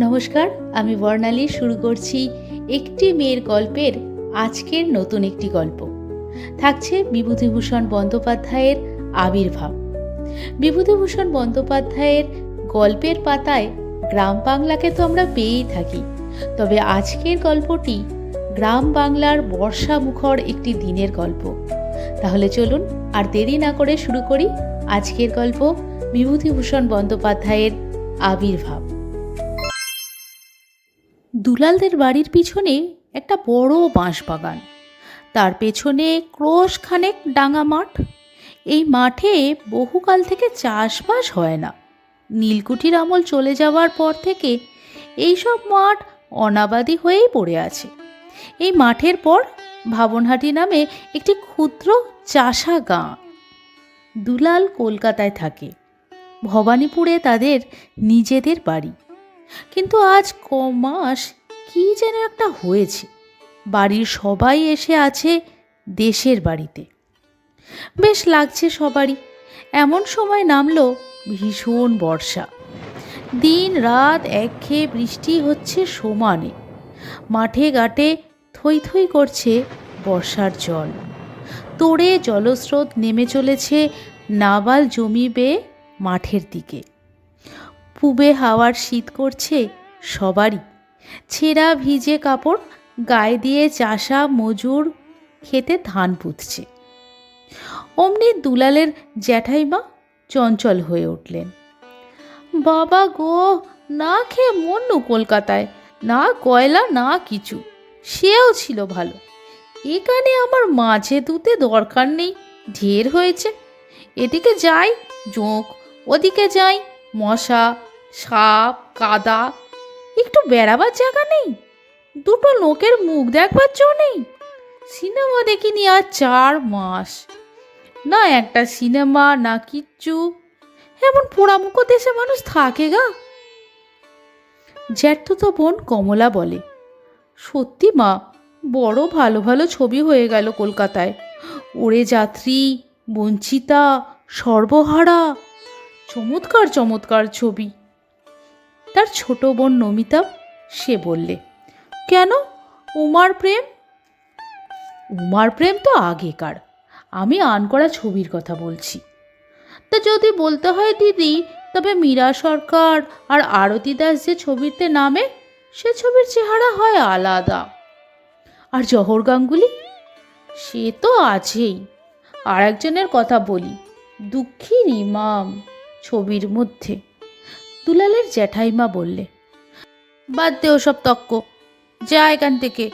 নমস্কার, আমি বর্ণালী শুরু করছি একটি মেয়ের গল্পের আজকের নতুন একটি গল্প। থাকছে বিভূতিভূষণ বন্দ্যোপাধ্যায়ের আবির্ভাব। বিভূতিভূষণ বন্দ্যোপাধ্যায়ের গল্পের পাতায় গ্রাম বাংলাকে তো আমরা পেয়েই থাকি, তবে আজকের গল্পটি গ্রাম বাংলার বর্ষা মুখর একটি দিনের গল্প। তাহলে চলুন আর দেরি না করে শুরু করি আজকের গল্প, বিভূতিভূষণ বন্দ্যোপাধ্যায়ের আবির্ভাব। দুলালদের বাড়ির পিছনে একটা বড় বাঁশবাগান, তার পেছনে ক্রোশখানেক ডাঙা মাঠ। এই মাঠে বহুকাল থেকে চাষবাস হয় না। নীলকুঠির আমল চলে যাওয়ার পর থেকে এইসব মাঠ অনাবাদি হয়েই পড়ে আছে। এই মাঠের পর ভাবনহাটি নামে একটি ক্ষুদ্র চাষা গাঁ। দুলাল কলকাতায় থাকে, ভবানীপুরে তাদের নিজেদের বাড়ি। কিন্তু আজ কমাস কি যেন একটা হয়েছে, বাড়ির সবাই এসে আছে দেশের বাড়িতে। বেশ লাগছে সবারই। এমন সময় নামলো ভীষণ বর্ষা। দিন রাত একঘেয়ে বৃষ্টি হচ্ছে সমানে। মাঠে ঘাটে থই থই করছে বর্ষার জল। তোড়ে জলস্রোত নেমে চলেছে নাবাল জমি বেয়ে মাঠের দিকে। পূবে হাওয়ার শীত করছে সবারই। ছেঁড়া ভিজে কাপড় গায়ে দিয়ে চাষা মজুর খেতে ধান পুঁতছে। অমনি দুলালের জ্যাঠাইমা চঞ্চল হয়ে উঠলেন। বাবা গো, না খেয়ে মন্নু কলকাতায়, না কয়লা না কিছু, সেও ছিল ভালো। এখানে আমার মাঝে দুতে দরকার নেই, ঢের হয়েছে। এদিকে যাই জোঁক, ওদিকে যাই মশা, সাপ, কাদা, একটু বেড়াবার জায়গা নেই, দুটো লোকের মুখ দেখবার জো নেই। সিনেমা দেখিনি আর 4 মাস, না একটা সিনেমা না কিচ্ছু। এমন পোড়ামুখো দেশে মানুষ থাকে গা। জ্যাঠতো বোন কমলা বলে, সত্যি মা, বড় ভালো ভালো ছবি হয়ে গেল কলকাতায়। ওরে যাত্রী, বঞ্চিতা, সর্বহারা, চমৎকার চমৎকার ছবি। তার ছোট বোন নমিতা, সে বললে, কেন উমার প্রেম? উমার প্রেম তো আগেকার, আমি আন করা ছবির কথা বলছি। তা যদি বলতে হয় দিদি, তবে মীরা সরকার আর আরতি দাস যে ছবিতে নামে, সে ছবির চেহারা হয় আলাদা। আর জহর গাঙ্গুলি, সে তো আছেই। আর একজনের কথা বলি, দুঃখীর ইমাম ছবির মধ্যে। দুলালের জ্যাঠাইমা বললে, বাদ দে ওসব তক্ক, যা এখান থেকে।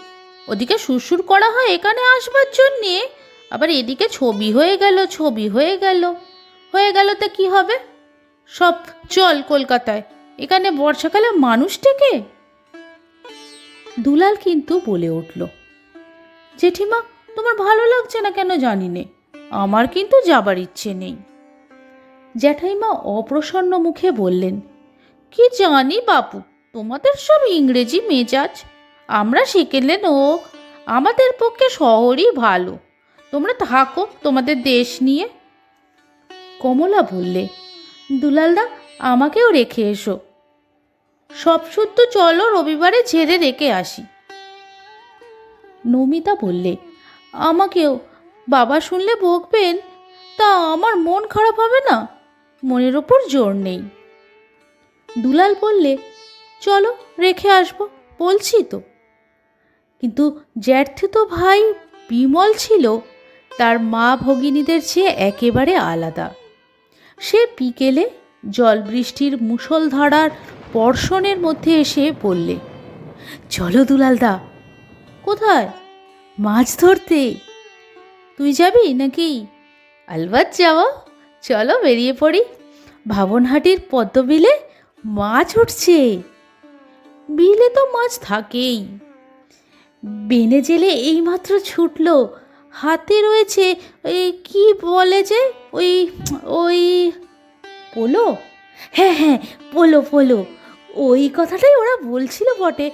ওদিকে সুরসুর করা হয় এখানে আসবার জন্যে, আবার এদিকে ছবি হয়ে গেল, ছবি হয়ে গেল। হয়ে গেল তা কি হবে? সব চল কলকাতায়, এখানে বর্ষাকালে মানুষ টেকে। দুলাল কিন্তু বলে উঠল, জেঠিমা, তোমার ভালো লাগছে না কেন জানি নে, আমার কিন্তু যাবার ইচ্ছে নেই। জ্যাঠাইমা অপ্রসন্ন মুখে বললেন, কি জানি বাপু, তোমাদের সব ইংরেজি মেজাজ, আমরা সেকেলে লোক, আমাদের পক্ষে শহরই ভালো। তোমরা থাকো তোমাদের দেশ নিয়ে। কমলা বললে, দুলালদা, আমাকেও রেখে এসো। সব শুদ্ধ চলো রবিবারে ছেড়ে রেখে আসি। নমিতা বললে, আমাকেও। বাবা শুনলে বকবেন, তা আমার মন খারাপ হবে না? মনের ওপর জোর নেই। দুলাল বললে, চলো রেখে আসবো, বলছি তো। কিন্তু জ্যাঠতো ভাই বিমল ছিল তার মা ভগিনীদের চেয়ে একেবারে আলাদা। সে বিকেলে জল বৃষ্টির মুষলধারার বর্ষণের মধ্যে এসে বললে, চলো দুলালদা। কোথায়? মাছ ধরতে। তুই যাবি নাকি? আলবাত যাবো, চলো বেরিয়ে পড়ি। ভাবনহাটির পদ্মবিলে মাছ উঠছে। বিলে তো মাছ থাকেই। বেনে জেলে এইমাত্র ছুটলো, হাতে রয়েছে ওই কি বলে যে, ওই ওই পোলো। হ্যাঁ হ্যাঁ, পোলো পোলো, ওই কথাটাই ওরা বলছিল বটে,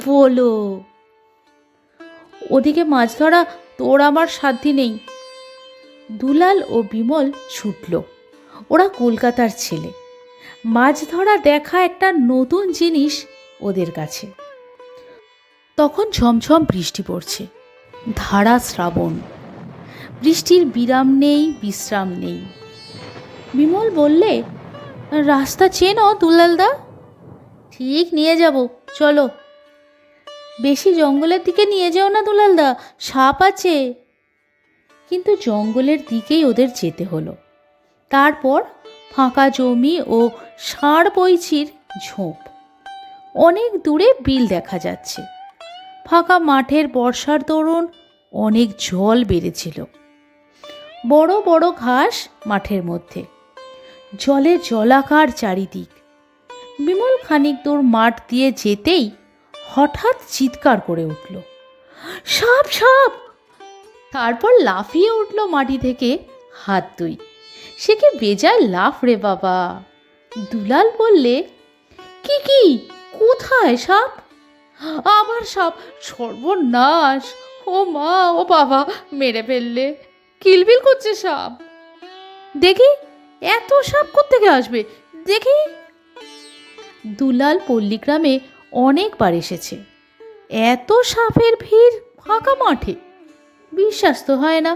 পোলো। ওদিকে মাছ ধরা তোর আমার সাধ্যি নেই। দুলাল ও বিমল ছুটল। ওরা কলকাতার ছেলে, মাছ ধরা দেখা একটা নতুন জিনিস ওদের কাছে। তখন ঝমঝম বৃষ্টি পড়ছে, ধারা শ্রাবণ। বৃষ্টির বিরাম নেই, বিশ্রাম নেই। বিমল বললে, রাস্তা চেনো দুলালদা? ঠিক নিয়ে যাব, চলো। বেশি জঙ্গলের দিকে নিয়ে যাও না দুলালদা, সাপ আছে। কিন্তু জঙ্গলের দিকেই ওদের যেতে হলো। তারপর ফাঁকা জমি ও ষাঁড় বইচির ঝোপ। অনেক দূরে বিল দেখা যাচ্ছে। ফাঁকা মাঠের বর্ষার দরুন অনেক জল বেড়েছিল। বড় বড় ঘাস মাঠের মধ্যে, জলে জলাকার চারিদিক। বিমল খানিক দূর মাঠ দিয়ে যেতেই হঠাৎ চিৎকার করে উঠল, সাপ সাপ! তারপর লাফিয়ে উঠল মাটি থেকে হাত দুই। সে কি বেজায় লাফ রে বাবা! দুলাল বললে, কি কি, কোথায় সাপ? আবার সাপ! সর্বনাশ! ও মা, ও বাবা, মেরে ফেললে! কিলবিল করছে সাপ। দেখি, এত সাপ কোত্থেকে আসবে দেখি। দুলাল পল্লীগ্রামে অনেকবার এসেছে। এত সাপের ভিড় ফাঁকা মাঠে! বিশ্বাস তো হয় না।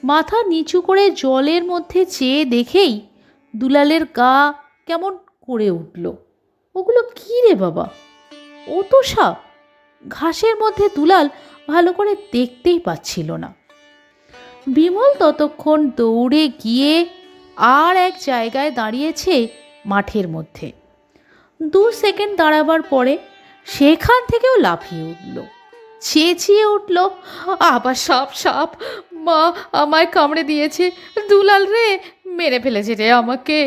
মাথা নিচু করে জলের মধ্যে চেয়ে দেখেই দুলালের গা কেমন করে উঠল। ওগুলো কী রে বাবা? ও তো সাপ! ঘাসের মধ্যে দুলাল ভালো করে দেখতেই পাচ্ছিল না। বিমল ততক্ষণ দৌড়ে গিয়ে আর এক জায়গায় দাঁড়িয়েছে মাঠের মধ্যে। 2 সেকেন্ড দাঁড়াবার পরে সেখান থেকেও লাফিয়ে উঠল, চেঁচিয়ে উঠল, আবার সাপ সাপ! মা, আমায় কামড়ে দিয়েছে! দুলাল রে, মেরে ফেলেছে রে আমাকে!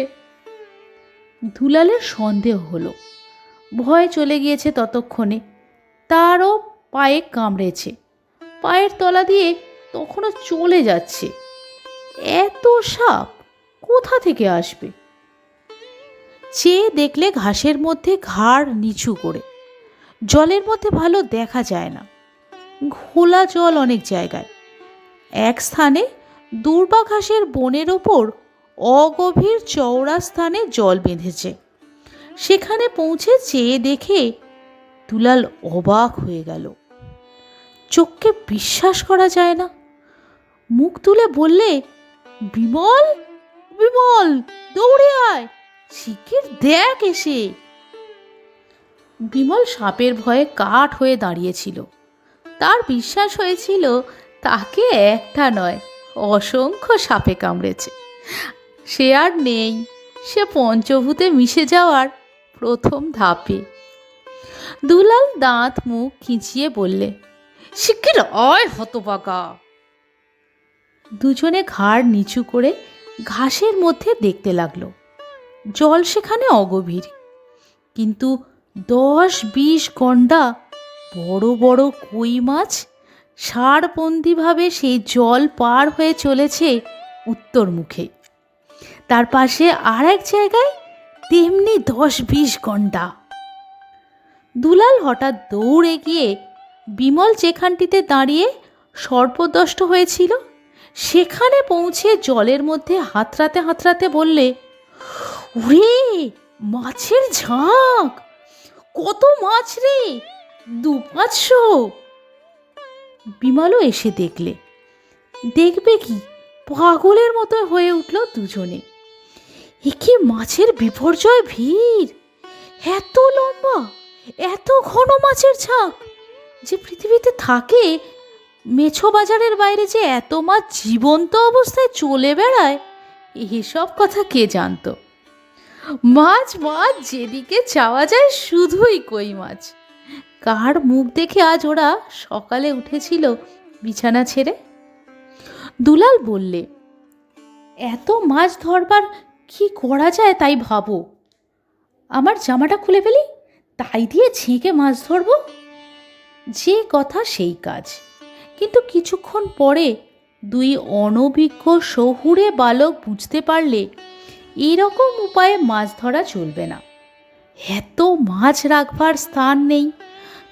দুলালের সন্দেহ হলো। ভয় চলে গিয়েছে ততক্ষণে। তারও পায়ে কামড়েছে। পায়ের তলা দিয়ে তখনও চলে যাচ্ছে। এত সাপ কোথা থেকে আসবে? চেয়ে দেখলে ঘাসের মধ্যে ঘাড় নিচু করে। জলের মধ্যে ভালো দেখা যায় না, ঘোলা জল অনেক জায়গায়। এক স্থানে দূর্বা ঘাসের বনের ওপর অগভীর চওড়া স্থানে জল বেঁধেছে। সেখানে পৌঁছে চেয়ে দেখে দুলাল অবাক হয়ে গেল। চোখকে বিশ্বাস করা যায় না। মুখ তুলে বললে, বিমল, বিমল, দৌড়ে আয়, শিগগির দেখ এসে। বিমল সাপের ভয়ে কাঠ হয়ে দাঁড়িয়েছিল। তার বিশ্বাস হয়েছিল তাকে একটা নয়, অসংখ্য সাপে কামড়েছে। সে আর নেই, সে পঞ্চভূতে মিশে যাওয়ার প্রথম ধাপে। দুলাল দাঁত মুখ খিঁচিয়ে বললে, শিগগির আয় হতভাগা। দুজনে ঘাড় নিচু করে ঘাসের মধ্যে দেখতে লাগলো। জল সেখানে অগভীর, কিন্তু 10-20 গন্ডা বড় বড় কই মাছ ষাঁড়বন্দিভাবে সেই জল পার হয়ে চলেছে উত্তর মুখে। তার পাশে আর এক জায়গায় তেমনি 10-20 গন্ডা। দুলাল হঠাৎ দৌড়ে গিয়ে বিমল যেখানটিতে দাঁড়িয়ে সর্পদষ্ট হয়েছিল সেখানে পৌঁছে জলের মধ্যে হাতড়াতে হাতড়াতে বললে, ওরে, মাছের ঝাঁক! কত মাছ রে! 200-500! বিমলও এসে দেখলে। দেখবে কি, পাগলের মতো হয়ে উঠল দুজনে। এ কি মাছের বিপর্যয় ভিড়! এত লম্বা, এত ঘন মাছের ঝাঁক যে পৃথিবীতে থাকে! মেছো বাজারের বাইরে যে এত মাছ জীবন্ত অবস্থায় চলে বেড়ায়, এসব কথা কে জানতো? মাছ মাছ যেদিকে চাওয়া যায় শুধুই কই মাছ। কার মুখ দেখে আজ ওরা সকালে উঠেছিল বিছানা ছেড়ে? দুলাল বললে, এত মাছ ধরবার কি করা যায় তাই ভাবো। আমার জামাটা খুলে ফেলি, তাই দিয়ে ছেঁকে মাছ ধরব। যে কথা সেই কাজ। কিন্তু কিছুক্ষণ পরে 2 অনভিজ্ঞ শহুরে বালক বুঝতে পারলে এরকম উপায়ে মাছ ধরা চলবে না। এত মাছ রাখবার স্থান নেই।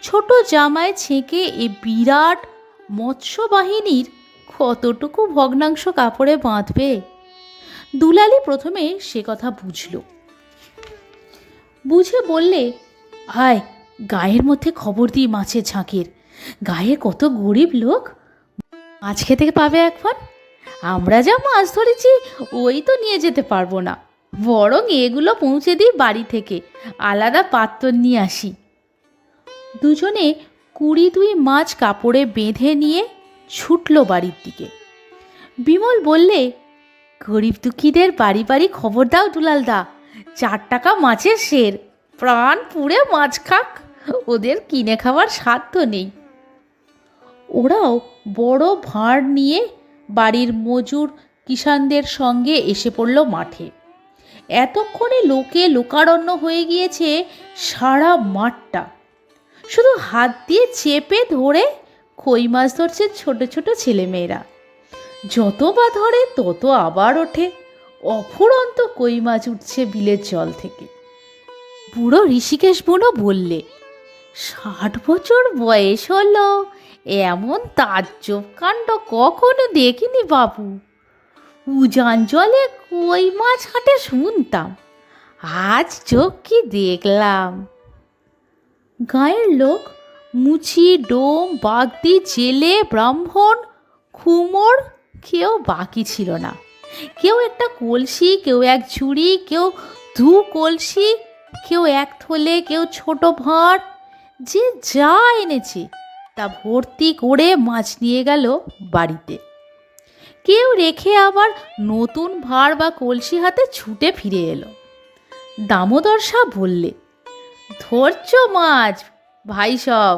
ছোট জামায় ছেঁকে এ বিরাট মৎস্য বাহিনীর কতটুকু ভগ্নাংশ কাপড়ে বাঁধবে? দুলালই প্রথমে সে কথা বুঝল। বুঝে বললে, আয় গায়ের মধ্যে খবর দিই মাছের ঝাঁকের। গায়ে কত গরিব লোক, মাছ খেতে পাবে এখন। আমরা যা মাছ ধরেছি ওই তো নিয়ে যেতে পারবো না, বরং এগুলো পৌঁছে দিই বাড়ি থেকে, আলাদা পাত্র নিয়ে আসি। দুজনে 22 মাছ কাপড়ে বেঁধে নিয়ে ছুটল বাড়ির দিকে। বিমল বললে, গরিব দুঃখীদের বাড়ি বাড়ি খবর দাও দুলালদা, 4 টাকা মাছের সের, প্রাণ পুড়ে মাছ খাক, ওদের কিনে খাওয়ার সাধ্য নেই। ওরাও বড় ভাঁড় নিয়ে বাড়ির মজুর কিষানদের সঙ্গে এসে পড়ল মাঠে। এতক্ষণে লোকে লোকারণ্য হয়ে গিয়েছে সারা মাঠটা। শুধু হাত দিয়ে চেপে ধরে কই মাছ ধরছে ছোট ছোট ছেলেমেয়েরা। যত বা ধরে তত আবার ওঠে, অফুরন্ত কই মাছ উঠছে বিলের জল থেকে। বুড়ো ঋষিকেশ বুনো বললে, 60 বছর বয়স হলো, এমন তাজ্জব কাণ্ড কখনো দেখিনি বাবু। উজান জলে কই মাছ হাটে শুনতাম, আজ চোখ কি দেখলাম। গায়ের লোক মুচি, ডোম, বাগদি, জেলে, ব্রাহ্মণ, খুমর কেউ বাকি ছিল না। কেউ একটা কলসি, কেউ এক ঝুড়ি, কেউ 2 কলসি, কেউ 1 থলে, কেউ ছোট ভাঁড়, যে যা এনেছে তা ভর্তি করে মাছ নিয়ে গেল বাড়িতে। কেউ রেখে আবার নতুন ভাঁড় বা কলসি হাতে ছুটে ফিরে এলো। দামোদর সাহেব বললে, ধরছ মাছ ভাই সব,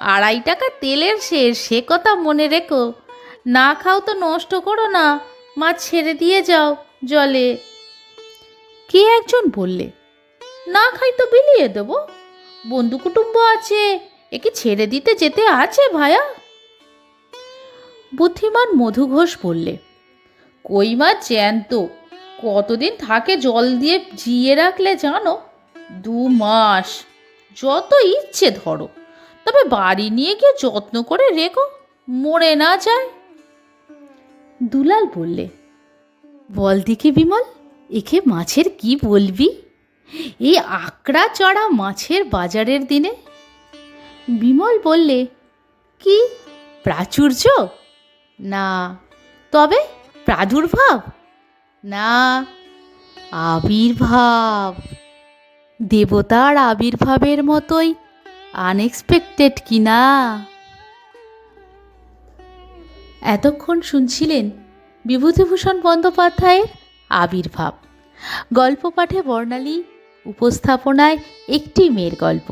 2.5 টাকা তেলের শেষ, সে কথা মনে রেখো। না খাও তো নষ্ট করো না, মাছ ছেড়ে দিয়ে যাও জলে। কে একজন বললে, না খাই তো বিলিয়ে দেবো, বন্ধু কুটুম্ব আছে, একে ছেড়ে দিতে যেতে আছে ভায়া। বুদ্ধিমান মধু ঘোষ বললে, কই মাছ জ্যান্ত, কতদিন থাকে জল দিয়ে জিয়ে রাখলে জানো? 2 মাস, যত ইচ্ছে ধরো, তবে বাড়ি নিয়ে গিয়ে যত্ন করে রেখো, মরে না যায়। দুলাল বললে, বল দেখি বিমল, একে মাছের কি বলবি এই আকড়া চড়া মাছের বাজারের দিনে? বিমল বললে, কি প্রাচুর্য? না। তবে প্রাদুর্ভাব? না, আবির্ভাব। দেবতার আবির্ভাবের মতোই আনএক্সপেক্টেড কি না? এতক্ষণ শুনছিলেন বিভূতিভূষণ বন্দ্যোপাধ্যায়ের আবির্ভাব। গল্প পাঠে বর্ণালী, উপস্থাপনায় একটি মেয়ের গল্প।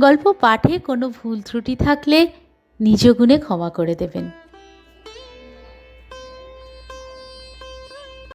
গল্প পাঠে কোনো ভুল ত্রুটি থাকলে নিজ গুণে ক্ষমা করে দেবেন।